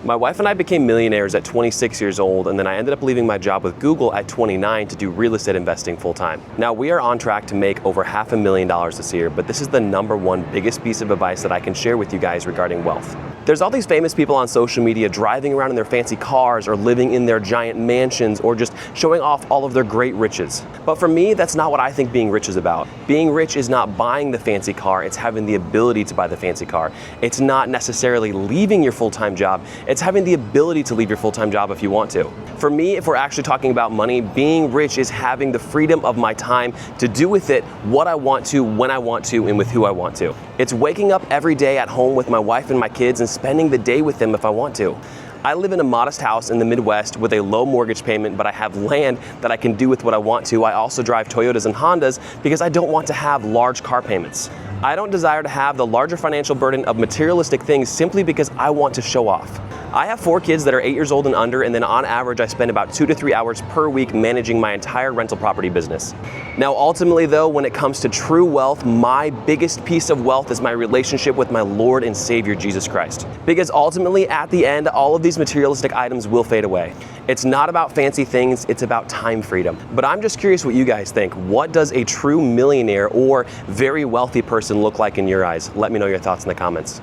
My wife and I became millionaires at 26 years old, and then I ended up leaving my job with Google at 29 to do real estate investing full time. Now, we are on track to make over $500,000 this year, but this is the #1 biggest piece of advice that I can share with you guys regarding wealth. There's all these famous people on social media driving around in their fancy cars or living in their giant mansions or just showing off all of their great riches. But for me, that's not what I think being rich is about. Being rich is not buying the fancy car, it's having the ability to buy the fancy car. It's not necessarily leaving your full-time job, it's having the ability to leave your full-time job if you want to. For me, if we're actually talking about money, being rich is having the freedom of my time to do with it what I want to, when I want to, and with who I want to. It's waking up every day at home with my wife and my kids and spending the day with them if I want to. I live in a modest house in the Midwest with a low mortgage payment, but I have land that I can do with what I want to. I also drive Toyotas and Hondas because I don't want to have large car payments. I don't desire to have the larger financial burden of materialistic things simply because I want to show off. I have 4 kids that are 8 years old and under, and then on average I spend about 2 to 3 hours per week managing my entire rental property business. Now ultimately though, when it comes to true wealth, my biggest piece of wealth is my relationship with my Lord and Savior Jesus Christ. Because ultimately at the end, all of these materialistic items will fade away. It's not about fancy things, it's about time freedom. But I'm just curious what you guys think. What does a true millionaire or very wealthy person look like in your eyes? Let me know your thoughts in the comments.